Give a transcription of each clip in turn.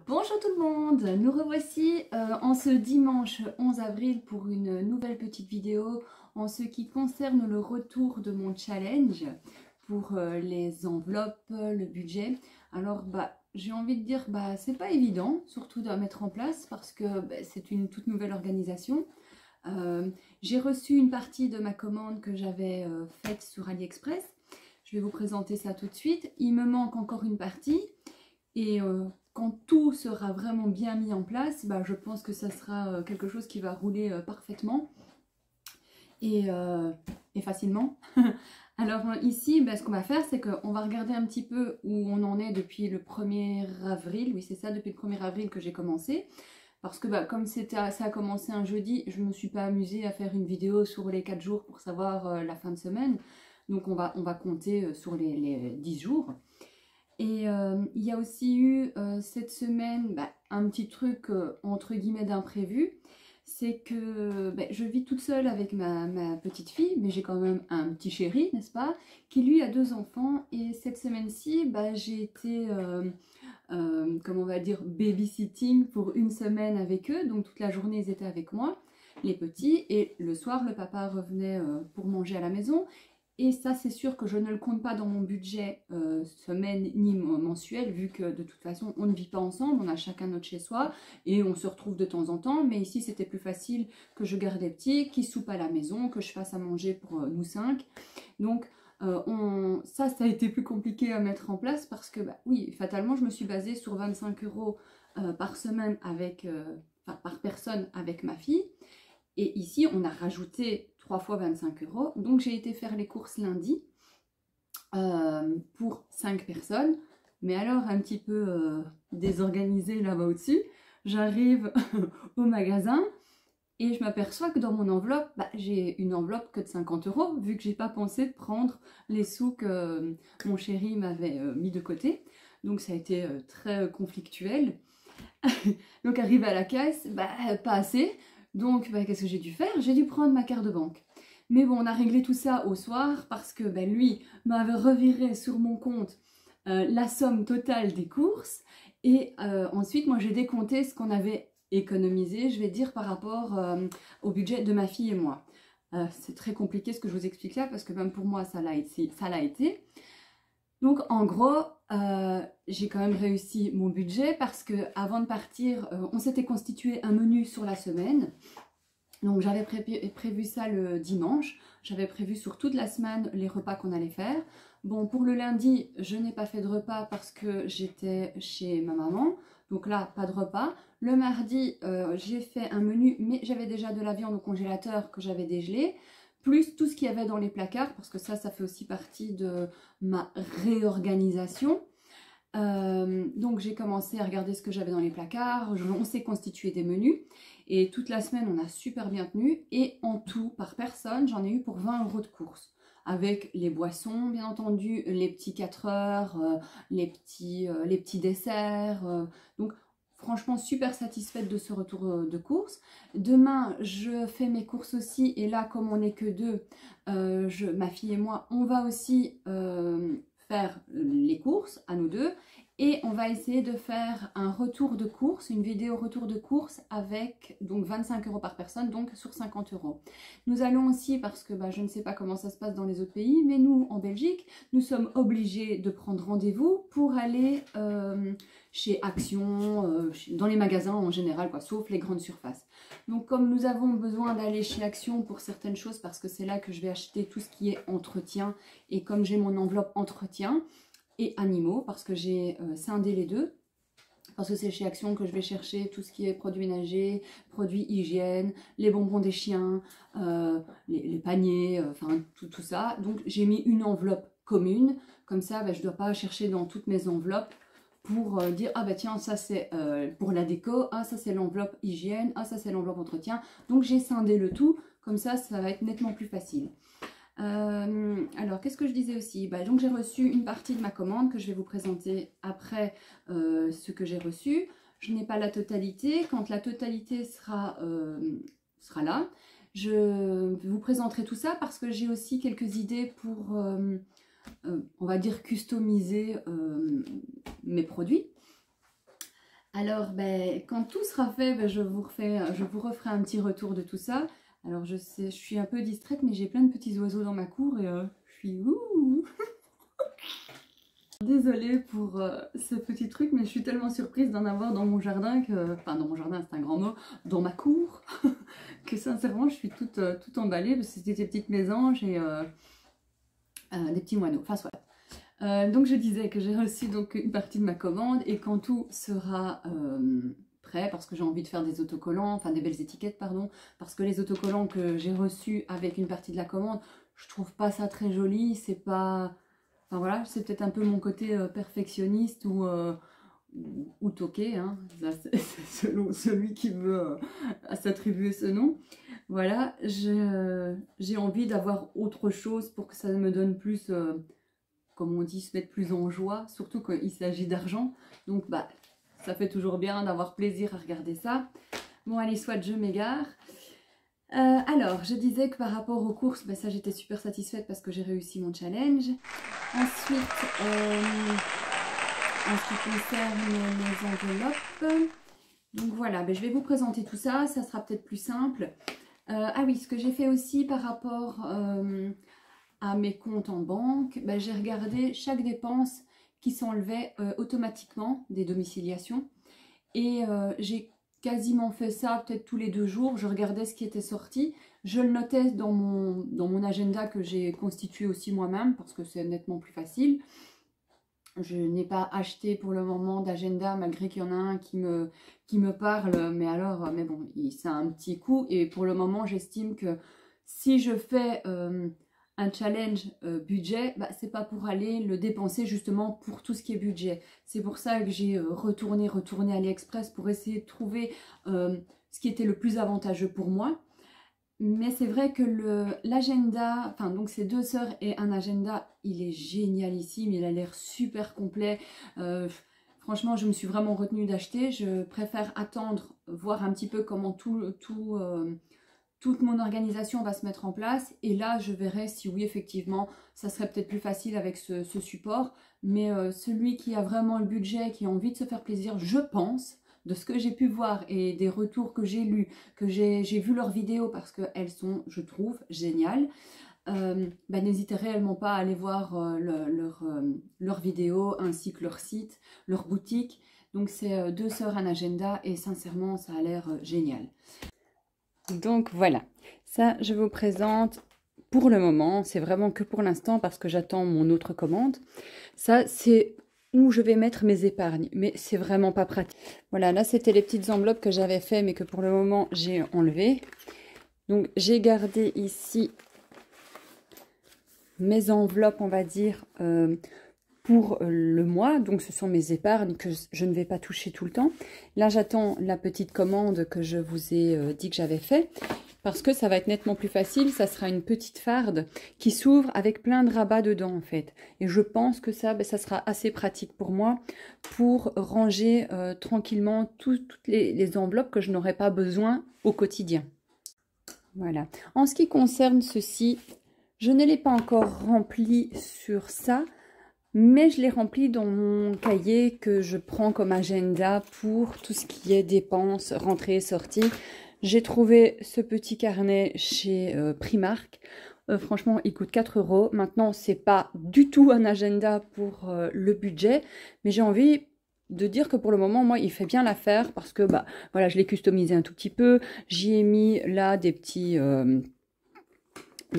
Bonjour tout le monde, nous revoici en ce dimanche 11 avril pour une nouvelle petite vidéo en ce qui concerne le retour de mon challenge pour les enveloppes, le budget. Alors j'ai envie de dire c'est pas évident surtout à mettre en place parce que c'est une toute nouvelle organisation. J'ai reçu une partie de ma commande que j'avais faite sur AliExpress. Je vais vous présenter ça tout de suite. Il me manque encore une partie et quand tout sera vraiment bien mis en place, je pense que ça sera quelque chose qui va rouler parfaitement et facilement. Alors ici, ce qu'on va faire, c'est qu'on va regarder un petit peu où on en est depuis le 1er avril. Oui, c'est ça, depuis le 1er avril que j'ai commencé. Parce que comme ça a commencé un jeudi, je ne me suis pas amusée à faire une vidéo sur les 4 jours pour savoir la fin de semaine. Donc on va compter sur les 10 jours. Et il y a aussi eu cette semaine un petit truc entre guillemets d'imprévu. C'est que je vis toute seule avec ma petite fille, mais j'ai quand même un petit chéri, n'est-ce pas, qui lui a 2 enfants. Et cette semaine-ci, j'ai été, comment on va dire, babysitting pour une semaine avec eux. Donc toute la journée, ils étaient avec moi, les petits. Et le soir, le papa revenait pour manger à la maison. Et ça, c'est sûr que je ne le compte pas dans mon budget semaine ni mensuel, vu que de toute façon, on ne vit pas ensemble, on a chacun notre chez-soi et on se retrouve de temps en temps. Mais ici, c'était plus facile que je garde les petits, qu'ils soupent à la maison, que je fasse à manger pour nous 5. Donc, ça a été plus compliqué à mettre en place parce que, oui, fatalement, je me suis basée sur 25 € par semaine par personne avec ma fille. Et ici, on a rajouté 3 fois 25 €. Donc, j'ai été faire les courses lundi pour 5 personnes. Mais alors, un petit peu désorganisée là-bas au-dessus, j'arrive au magasin et je m'aperçois que dans mon enveloppe, j'ai une enveloppe que de 50 €, vu que j'ai pas pensé de prendre les sous que mon chéri m'avait mis de côté. Donc, ça a été très conflictuel. Donc, arrivé à la caisse, pas assez. Donc, qu'est-ce que j'ai dû faire? J'ai dû prendre ma carte de banque. Mais bon, on a réglé tout ça au soir parce que lui m'avait reviré sur mon compte la somme totale des courses. Et ensuite, moi, j'ai décompté ce qu'on avait économisé, je vais dire, par rapport au budget de ma fille et moi. C'est très compliqué ce que je vous explique là parce que même pour moi, ça l'a été. Donc en gros, j'ai quand même réussi mon budget parce que avant de partir, on s'était constitué un menu sur la semaine. Donc j'avais prévu ça le dimanche. J'avais prévu sur toute la semaine les repas qu'on allait faire. Bon, pour le lundi, je n'ai pas fait de repas parce que j'étais chez ma maman. Donc là, pas de repas. Le mardi, j'ai fait un menu, mais j'avais déjà de la viande au congélateur que j'avais dégelée, plus tout ce qu'il y avait dans les placards, parce que ça fait aussi partie de ma réorganisation. Donc j'ai commencé à regarder ce que j'avais dans les placards, on s'est constitué des menus, et toute la semaine on a super bien tenu, et en tout, par personne, j'en ai eu pour 20 € de course, avec les boissons bien entendu, les petits 4 heures, les petits desserts, donc franchement super satisfaite de ce retour de course. Demain je fais mes courses aussi, et là comme on n'est que deux, ma fille et moi, on va aussi faire les courses à nous deux, et on va essayer de faire un retour de course, une vidéo retour de course avec donc 25 € par personne, donc sur 50 €. Nous allons aussi, parce que je ne sais pas comment ça se passe dans les autres pays, mais nous en Belgique, nous sommes obligés de prendre rendez-vous pour aller chez Action, dans les magasins en général, sauf les grandes surfaces. Donc comme nous avons besoin d'aller chez Action pour certaines choses, parce que c'est là que je vais acheter tout ce qui est entretien, et comme j'ai mon enveloppe entretien et animaux, parce que j'ai scindé les deux, parce que c'est chez Action que je vais chercher tout ce qui est produits ménagers, produits hygiène, les bonbons des chiens, les paniers, enfin tout ça. Donc j'ai mis une enveloppe commune, comme ça je ne dois pas chercher dans toutes mes enveloppes pour dire tiens, ça c'est pour la déco, ça c'est l'enveloppe hygiène, ça c'est l'enveloppe entretien. Donc j'ai scindé le tout, comme ça va être nettement plus facile. Alors qu'est-ce que je disais aussi, donc j'ai reçu une partie de ma commande que je vais vous présenter après ce que j'ai reçu. Je n'ai pas la totalité. Quand la totalité sera là, je vous présenterai tout ça, parce que j'ai aussi quelques idées pour on va dire customiser mes produits. Alors, ben, quand tout sera fait, ben, je vous referai un petit retour de tout ça. Alors, je sais, je suis un peu distraite, mais j'ai plein de petits oiseaux dans ma cour et je suis ouh. Désolée pour ce petit truc, mais je suis tellement surprise d'en avoir dans mon jardin que, enfin dans mon jardin c'est un grand mot, dans ma cour, que sincèrement je suis toute emballée parce que c'était des petites mésanges et des petits moineaux. Enfin soit. Donc je disais que j'ai reçu donc une partie de ma commande et quand tout sera prêt, parce que j'ai envie de faire des autocollants, enfin des belles étiquettes pardon, parce que les autocollants que j'ai reçus avec une partie de la commande, je trouve pas ça très joli, c'est pas... Enfin voilà, c'est peut-être un peu mon côté perfectionniste ou toqué, hein. C'est selon celui qui veut s'attribuer ce nom. Voilà, j'ai envie d'avoir autre chose pour que ça me donne plus... comme on dit, se mettre plus en joie, surtout quand il s'agit d'argent. Donc, bah, ça fait toujours bien d'avoir plaisir à regarder ça. Bon, allez, soit je m'égare. Alors, je disais que par rapport aux courses, bah, ça, j'étais super satisfaite parce que j'ai réussi mon challenge. Ensuite, en ce qui concerne les enveloppes, donc voilà, bah, je vais vous présenter tout ça. Ça sera peut-être plus simple. Ah oui, ce que j'ai fait aussi par rapport... à mes comptes en banque, ben, j'ai regardé chaque dépense qui s'enlevait automatiquement des domiciliations et j'ai quasiment fait ça peut-être tous les 2 jours. Je regardais ce qui était sorti, je le notais dans mon agenda que j'ai constitué aussi moi-même parce que c'est nettement plus facile. Je n'ai pas acheté pour le moment d'agenda malgré qu'il y en a un qui me parle, mais alors, mais bon, c'est un petit coup et pour le moment j'estime que si je fais un challenge budget, bah, c'est pas pour aller le dépenser justement pour tout ce qui est budget. C'est pour ça que j'ai retourné AliExpress pour essayer de trouver ce qui était le plus avantageux pour moi. Mais c'est vrai que l'agenda, enfin donc c'est 2 sœurs et un agenda, il est génialissime, il a l'air super complet. Franchement, je me suis vraiment retenue d'acheter. Je préfère attendre, voir un petit peu comment toute mon organisation va se mettre en place. Et là, je verrai si oui, effectivement, ça serait peut-être plus facile avec ce support. Mais celui qui a vraiment le budget, qui a envie de se faire plaisir, je pense, de ce que j'ai pu voir et des retours que j'ai lus, que j'ai vu leurs vidéos parce qu'elles sont, je trouve, géniales. Bah, n'hésitez réellement pas à aller voir leurs vidéos ainsi que leur site, leur boutique. Donc c'est 2 sœurs un agenda et sincèrement ça a l'air génial. Donc voilà, ça je vous présente pour le moment, c'est vraiment que pour l'instant parce que j'attends mon autre commande. Ça c'est où je vais mettre mes épargnes, mais c'est vraiment pas pratique. Voilà, là c'était les petites enveloppes que j'avais fait mais que pour le moment j'ai enlevé. Donc j'ai gardé ici mes enveloppes, on va dire, pour le mois. Donc ce sont mes épargnes que je ne vais pas toucher tout le temps. Là j'attends la petite commande que je vous ai dit que j'avais fait. Parce que ça va être nettement plus facile, ça sera une petite farde qui s'ouvre avec plein de rabats dedans en fait. Et je pense que ça, ben, ça sera assez pratique pour moi pour ranger tranquillement toutes les enveloppes que je n'aurai pas besoin au quotidien. Voilà. En ce qui concerne ceci, je ne l'ai pas encore rempli sur ça, mais je l'ai rempli dans mon cahier que je prends comme agenda pour tout ce qui est dépenses, rentrées et sorties. J'ai trouvé ce petit carnet chez Primark. Franchement, il coûte 4 €. Maintenant, c'est pas du tout un agenda pour le budget, mais j'ai envie de dire que pour le moment, moi, il fait bien l'affaire parce que bah voilà, je l'ai customisé un tout petit peu. J'y ai mis là des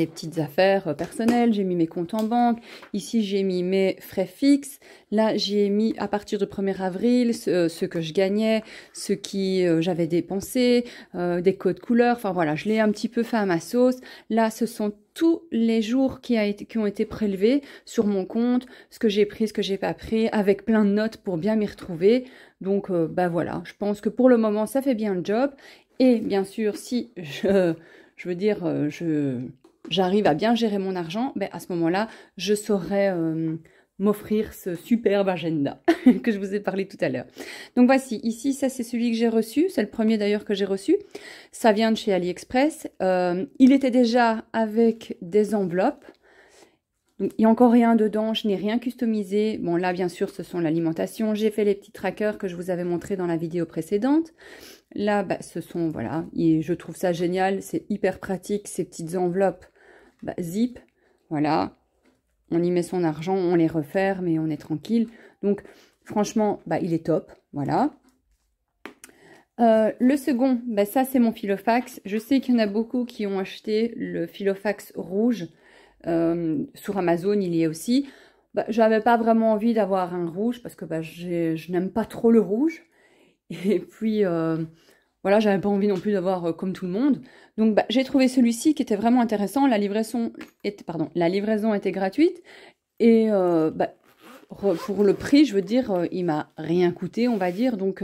petites affaires personnelles, j'ai mis mes comptes en banque, ici j'ai mis mes frais fixes, là j'ai mis à partir du 1er avril ce que je gagnais, ce qui j'avais dépensé, des codes couleurs, enfin voilà, je l'ai un petit peu fait à ma sauce. Là ce sont tous les jours qui ont été prélevés sur mon compte, ce que j'ai pris, ce que j'ai pas pris, avec plein de notes pour bien m'y retrouver. Donc bah voilà, je pense que pour le moment ça fait bien le job. Et bien sûr si je veux dire j'arrive à bien gérer mon argent, ben à ce moment-là, je saurai m'offrir ce superbe agenda que je vous ai parlé tout à l'heure. Donc voici, ici, ça c'est celui que j'ai reçu, c'est le premier d'ailleurs que j'ai reçu. Ça vient de chez AliExpress. Il était déjà avec des enveloppes. Donc, il n'y a encore rien dedans, je n'ai rien customisé. Bon, là, bien sûr, ce sont l'alimentation. J'ai fait les petits trackers que je vous avais montrés dans la vidéo précédente. Là, bah, ce sont, voilà, et je trouve ça génial. C'est hyper pratique, ces petites enveloppes zip. Voilà, on y met son argent, on les referme et on est tranquille. Donc, franchement, bah, il est top. Voilà. Le second, bah, ça, c'est mon Filofax. Je sais qu'il y en a beaucoup qui ont acheté le Filofax rouge. Sur Amazon, il y est aussi. Bah, j'avais pas vraiment envie d'avoir un rouge parce que bah, je n'aime pas trop le rouge. Et puis, voilà, j'avais pas envie non plus d'avoir comme tout le monde. Donc, bah, j'ai trouvé celui-ci qui était vraiment intéressant. La livraison était gratuite. Et bah, pour le prix, je veux dire, il m'a rien coûté, on va dire. Donc,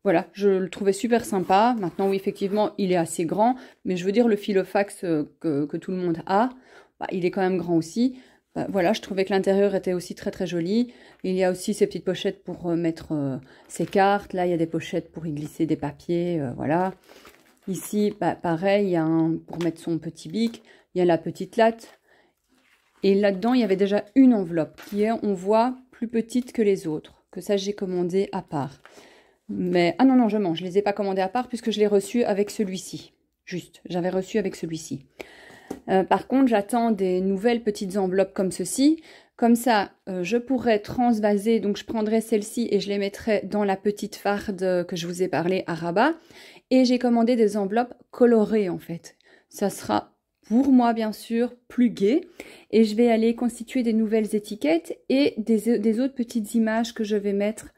voilà, je le trouvais super sympa. Maintenant, oui, effectivement, il est assez grand. Mais je veux dire, le Filofax que tout le monde a, bah, il est quand même grand aussi. Bah, voilà, je trouvais que l'intérieur était aussi très très joli. Il y a aussi ces petites pochettes pour mettre ses cartes. Là, il y a des pochettes pour y glisser des papiers. Voilà. Ici, bah, pareil, il y a pour mettre son petit bic. Il y a la petite latte. Et là-dedans, il y avait déjà une enveloppe qui est, on voit, plus petite que les autres. Que ça, j'ai commandé à part. Mais, ah non, non, je mens. Je ne les ai pas commandés à part puisque je l'ai reçu avec celui-ci. Juste, j'avais reçu avec celui-ci. Par contre, j'attends des nouvelles petites enveloppes comme ceci. Comme ça, je pourrais transvaser. Donc, je prendrai celle-ci et je les mettrai dans la petite farde que je vous ai parlé à Rabat. Et j'ai commandé des enveloppes colorées, en fait. Ça sera, pour moi, bien sûr, plus gai. Et je vais aller constituer des nouvelles étiquettes et des autres petites images que je vais mettre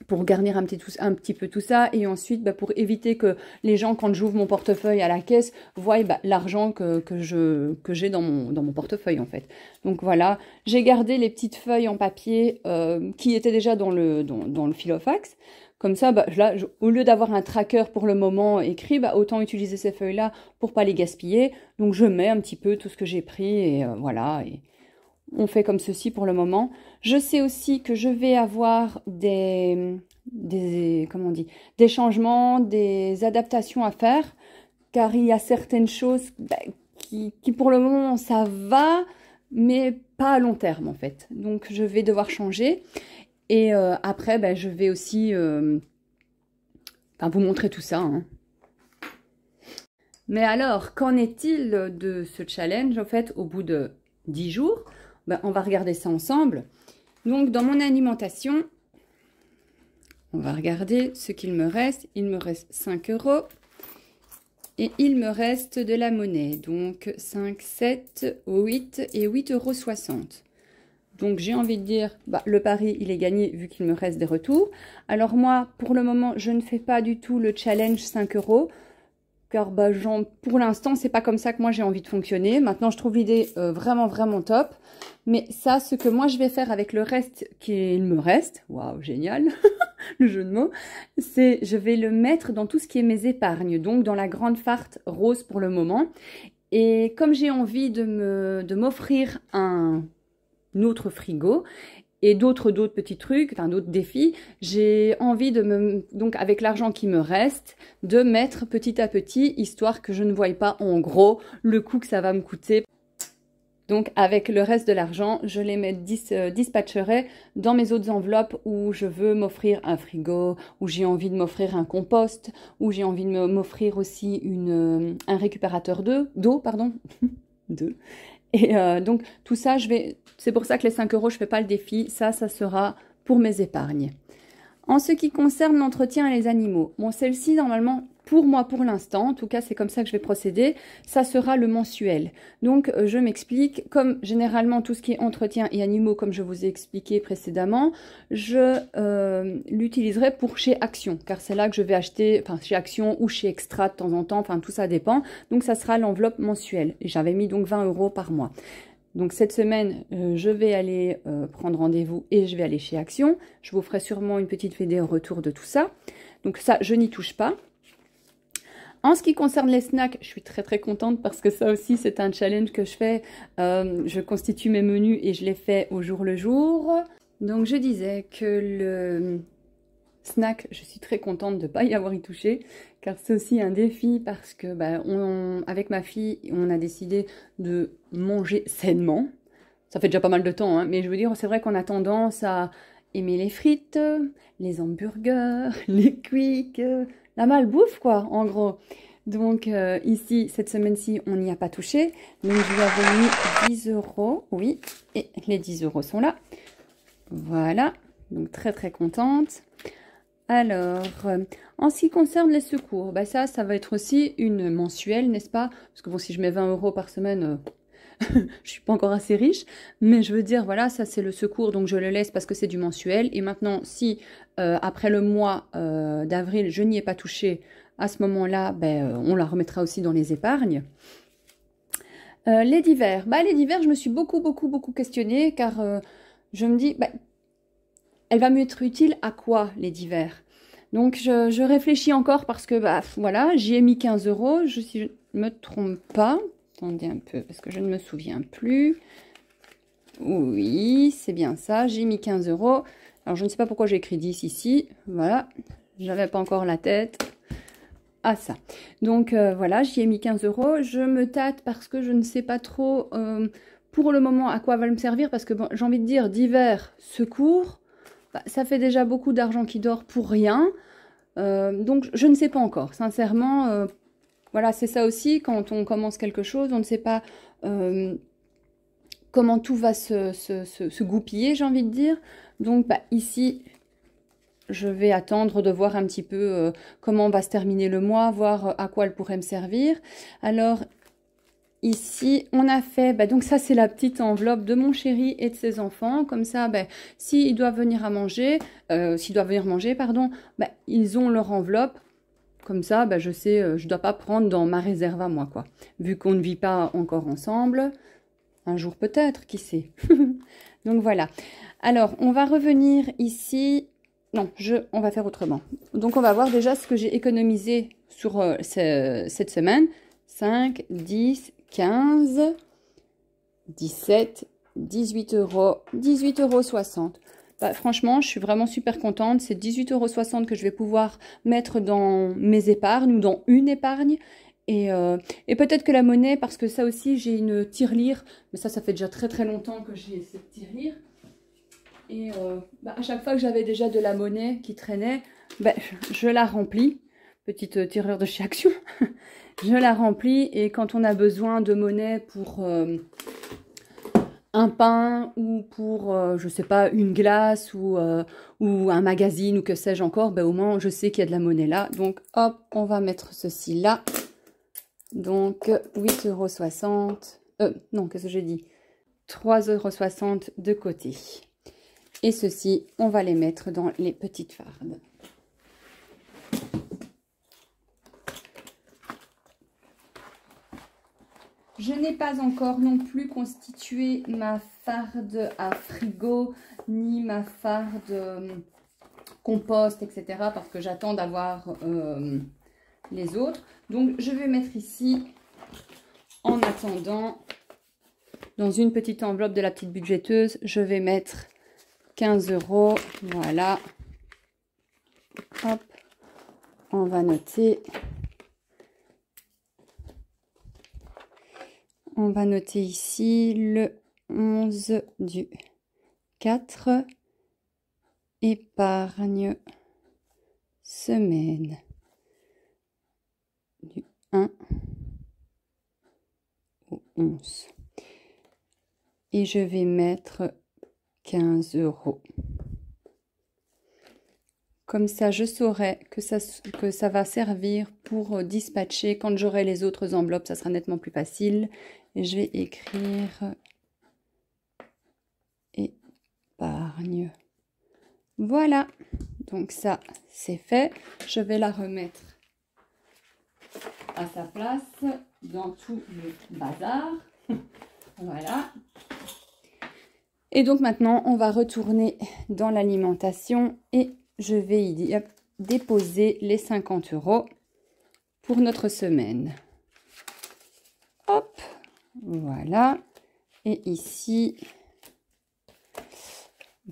pour garnir un petit peu tout ça, et ensuite bah, pour éviter que les gens, quand j'ouvre mon portefeuille à la caisse, voient bah, l'argent que j'ai dans mon portefeuille en fait. Donc voilà, j'ai gardé les petites feuilles en papier qui étaient déjà dans le Filofax. Comme ça, bah, là, au lieu d'avoir un tracker pour le moment écrit, bah, autant utiliser ces feuilles-là pour pas les gaspiller. Donc je mets un petit peu tout ce que j'ai pris, et voilà, et on fait comme ceci pour le moment. Je sais aussi que je vais avoir des changements, des adaptations à faire, car il y a certaines choses qui pour le moment ça va, mais pas à long terme en fait. Donc je vais devoir changer. Et après, ben, je vais aussi vous montrer tout ça. Hein. Mais alors, qu'en est-il de ce challenge en fait au bout de 10 jours? Ben, on va regarder ça ensemble. Donc, dans mon alimentation, on va regarder ce qu'il me reste. Il me reste 5 € et il me reste de la monnaie. Donc, 5, 7, 8 et 8,60 €. Donc, j'ai envie de dire, bah, le pari, il est gagné vu qu'il me reste des retours. Alors, moi, pour le moment, je ne fais pas du tout le challenge 5 €. Car bah, pour l'instant, c'est pas comme ça que moi j'ai envie de fonctionner. Maintenant, je trouve l'idée vraiment, vraiment top. Mais ça, ce que moi je vais faire avec le reste qu'il me reste, waouh, génial, le jeu de mots, c'est je vais le mettre dans tout ce qui est mes épargnes, donc dans la grande farde rose pour le moment. Et comme j'ai envie de m'offrir un autre frigo, et d'autres petits trucs, enfin d'autres défis, j'ai envie donc avec l'argent qui me reste, de mettre petit à petit, histoire que je ne voie pas en gros le coût que ça va me coûter. Donc avec le reste de l'argent, je les dispatcherai dans mes autres enveloppes où je veux m'offrir un frigo, où j'ai envie de m'offrir un compost, où j'ai envie de m'offrir aussi un récupérateur d'eau, pardon, d'eau. Et donc, tout ça, c'est pour ça que les 5 €, je ne fais pas le défi. Ça sera pour mes épargnes. En ce qui concerne l'entretien et les animaux, bon, celle-ci, normalement, pour moi, pour l'instant, en tout cas, c'est comme ça que je vais procéder, ça sera le mensuel. Donc, je m'explique, comme généralement, tout ce qui est entretien et animaux, comme je vous ai expliqué précédemment, je l'utiliserai pour chez Action, car c'est là que je vais acheter, enfin, chez Action ou chez Extra de temps en temps, enfin, tout ça dépend. Donc, ça sera l'enveloppe mensuelle. Et j'avais mis donc 20 € par mois. Donc cette semaine, je vais aller prendre rendez-vous et je vais aller chez Action. Je vous ferai sûrement une petite vidéo retour de tout ça. Donc ça, je n'y touche pas. En ce qui concerne les snacks, je suis très très contente parce que ça aussi c'est un challenge que je fais. Je constitue mes menus et je les fais au jour le jour. Donc je disais que le snack, je suis très contente de ne pas y avoir y touché, car c'est aussi un défi parce que avec ma fille, on a décidé de manger sainement. Ça fait déjà pas mal de temps, hein, mais je veux dire, c'est vrai qu'on a tendance à aimer les frites, les hamburgers, les quicks, la malbouffe, quoi, en gros. Donc ici, cette semaine-ci, on n'y a pas touché. Donc je lui avais mis 10 euros, oui, et les 10 euros sont là. Voilà, donc très très contente. Alors, en ce qui concerne les secours, bah ça va être aussi une mensuelle, n'est-ce pas? Parce que bon, si je mets 20 euros par semaine, je suis pas encore assez riche, mais je veux dire, voilà, ça c'est le secours, donc je le laisse parce que c'est du mensuel. Et maintenant, si après le mois d'avril, je n'y ai pas touché, à ce moment-là, ben, on la remettra aussi dans les épargnes. Les divers, je me suis beaucoup questionnée, car je me dis, bah, elle va m'être utile à quoi, les divers? Donc je réfléchis encore parce que, bah, voilà, j'y ai mis 15 euros, si je ne me trompe pas. Attendez un peu, parce que je ne me souviens plus. Oui, c'est bien ça, j'ai mis 15 euros. Alors, je ne sais pas pourquoi j'ai écrit 10 ici. Voilà, j'avais pas encore la tête à ça. Donc, voilà, j'y ai mis 15 euros. Je me tâte parce que je ne sais pas trop, pour le moment, à quoi va me servir. Parce que, bon, j'ai envie de dire, divers secours, bah, ça fait déjà beaucoup d'argent qui dort pour rien. Donc, je ne sais pas encore, sincèrement. Voilà, c'est ça aussi, quand on commence quelque chose, on ne sait pas comment tout va se goupiller, j'ai envie de dire. Donc, bah, ici, je vais attendre de voir un petit peu comment va se terminer le mois, voir à quoi elle pourrait me servir. Alors, ici, on a fait, bah, donc ça, c'est la petite enveloppe de mon chéri et de ses enfants. Comme ça, bah, s'ils doivent venir manger, pardon, bah, ils ont leur enveloppe. Comme ça, bah, je sais, je ne dois pas prendre dans ma réserve à moi, quoi. Vu qu'on ne vit pas encore ensemble, un jour peut-être, qui sait. Donc voilà. Alors, on va revenir ici. Non, on va faire autrement. Donc, on va voir déjà ce que j'ai économisé sur cette semaine. 5, 10, 15, 17, 18 euros, 18,60 €. Bah, franchement, je suis vraiment super contente. C'est 18,60 € que je vais pouvoir mettre dans mes épargnes ou dans une épargne. Et peut-être que la monnaie, parce que ça aussi, j'ai une tirelire. Mais ça fait déjà très longtemps que j'ai cette tirelire. Et bah, à chaque fois que j'avais déjà de la monnaie qui traînait, bah, je la remplis. Petite tireur de chez Action. Je la remplis et quand on a besoin de monnaie pour un pain ou pour, je sais pas, une glace ou un magazine ou que sais-je encore, ben, au moins je sais qu'il y a de la monnaie là. Donc hop, on va mettre ceci là. Donc 8,60 €. Non, qu'est-ce que j'ai dit? 3,60 € de côté. Et ceci, on va les mettre dans les petites fardes. Je n'ai pas encore non plus constitué ma farde à frigo, ni ma farde compost, etc. parce que j'attends d'avoir les autres. Donc, je vais mettre ici, en attendant, dans une petite enveloppe de la petite budgéteuse, je vais mettre 15 €. Voilà. Hop. On va noter. On va noter ici le 11 du 4, épargne semaine du 1 au 11. Et je vais mettre 15 €. Comme ça, je saurai que ça va servir pour dispatcher. Quand j'aurai les autres enveloppes, ça sera nettement plus facile. Et je vais écrire épargne. Voilà. Donc ça, c'est fait. Je vais la remettre à sa place dans tout le bazar. Voilà. Et donc maintenant, on va retourner dans l'alimentation et je vais y déposer les 50 € pour notre semaine. Hop, voilà. Et ici,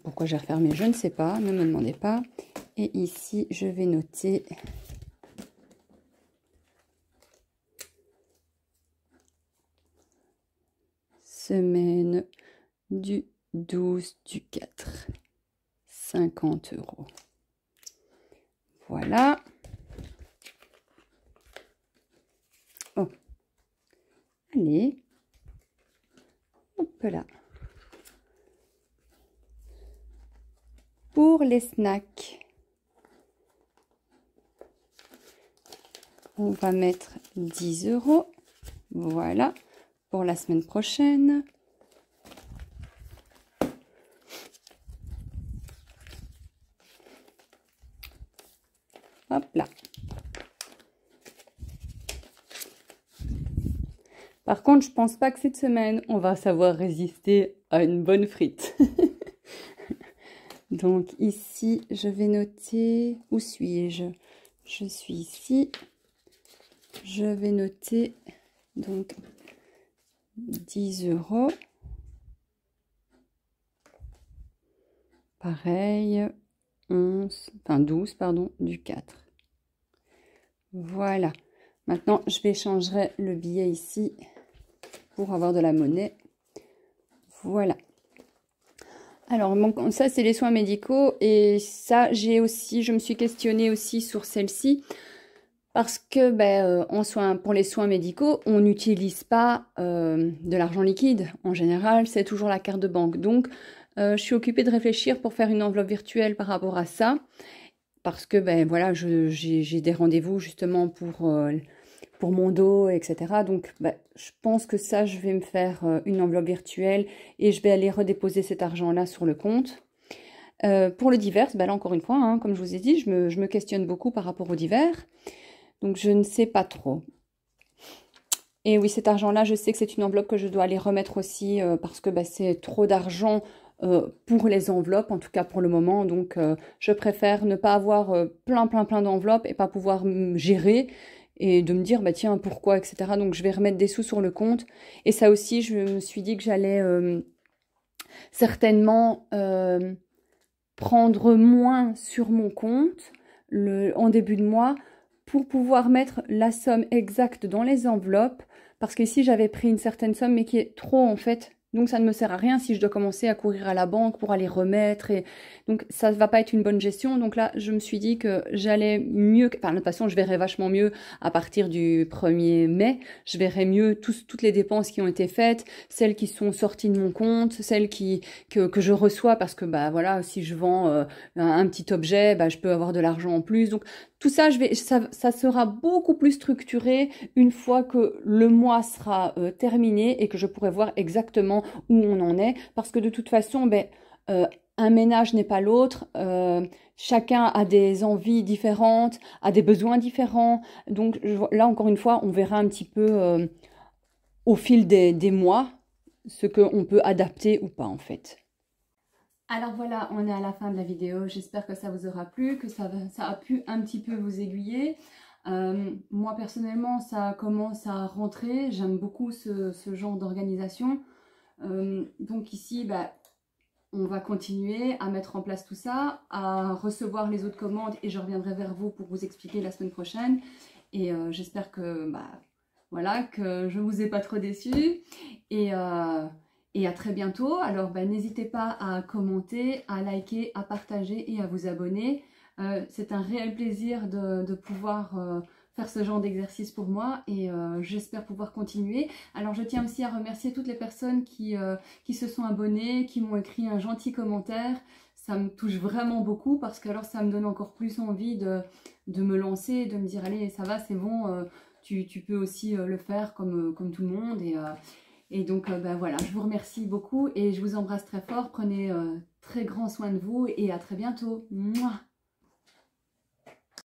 pourquoi j'ai refermé, je ne sais pas, ne me demandez pas. Et ici, je vais noter semaine du 12 du 4. 50 €. Voilà. Oh. Allez. Hop là. Pour les snacks, on va mettre 10 €. Voilà. Pour la semaine prochaine. Hop là. Par contre, je pense pas que cette semaine, on va savoir résister à une bonne frite. Donc ici, je vais noter... Où suis-je? Je suis ici. Je vais noter donc 10 €. Pareil, 12, pardon, du 4. Voilà. Maintenant, je vais changer le billet ici pour avoir de la monnaie. Voilà. Alors, bon, ça, c'est les soins médicaux. Et ça, je me suis questionnée aussi sur celle-ci. Parce que pour les soins médicaux, on n'utilise pas de l'argent liquide. En général, c'est toujours la carte de banque. Donc, je suis occupée de réfléchir pour faire une enveloppe virtuelle par rapport à ça. Parce que voilà, j'ai des rendez-vous justement pour mon dos, etc. Donc, je pense que ça, je vais me faire une enveloppe virtuelle et je vais aller redéposer cet argent-là sur le compte. Pour le divers, là encore une fois, hein, comme je vous ai dit, je me questionne beaucoup par rapport au divers. Donc, je ne sais pas trop. Et oui, cet argent-là, je sais que c'est une enveloppe que je dois aller remettre aussi parce que c'est trop d'argent pour les enveloppes, en tout cas pour le moment. Donc, je préfère ne pas avoir plein d'enveloppes et pas pouvoir me gérer et de me dire, tiens, pourquoi, etc. Donc, je vais remettre des sous sur le compte. Et ça aussi, je me suis dit que j'allais certainement prendre moins sur mon compte en début de mois pour pouvoir mettre la somme exacte dans les enveloppes. Parce qu'ici, j'avais pris une certaine somme, mais qui est trop, en fait. Donc, ça ne me sert à rien si je dois commencer à courir à la banque pour aller remettre. Donc, ça ne va pas être une bonne gestion. Donc là, je me suis dit que j'allais mieux... Enfin, de toute façon, je verrai vachement mieux à partir du 1er mai. Je verrai mieux toutes les dépenses qui ont été faites, celles qui sont sorties de mon compte, celles que je reçois parce que, voilà, si je vends un petit objet, je peux avoir de l'argent en plus. Donc, tout ça, ça sera beaucoup plus structuré une fois que le mois sera terminé et que je pourrai voir exactement où on en est. Parce que de toute façon, un ménage n'est pas l'autre. Chacun a des envies différentes, a des besoins différents. Donc là, encore une fois, on verra un petit peu au fil des mois ce qu'on peut adapter ou pas en fait. Alors voilà, on est à la fin de la vidéo. J'espère que ça vous aura plu, que ça a pu un petit peu vous aiguiller. Moi personnellement, ça commence à rentrer. J'aime beaucoup ce genre d'organisation. Donc ici, on va continuer à mettre en place tout ça, à recevoir les autres commandes et je reviendrai vers vous pour vous expliquer la semaine prochaine. Et j'espère que, voilà, que je ne vous ai pas trop déçus. Et à très bientôt. Alors, n'hésitez pas à commenter, à liker, à partager et à vous abonner. C'est un réel plaisir de pouvoir faire ce genre d'exercice pour moi et j'espère pouvoir continuer. Alors, je tiens aussi à remercier toutes les personnes qui se sont abonnées, qui m'ont écrit un gentil commentaire. Ça me touche vraiment beaucoup parce que alors ça me donne encore plus envie de me lancer, de me dire allez, ça va, c'est bon, tu peux aussi le faire comme tout le monde. Et donc, voilà, je vous remercie beaucoup et je vous embrasse très fort. Prenez très grand soin de vous et à très bientôt. Mouah.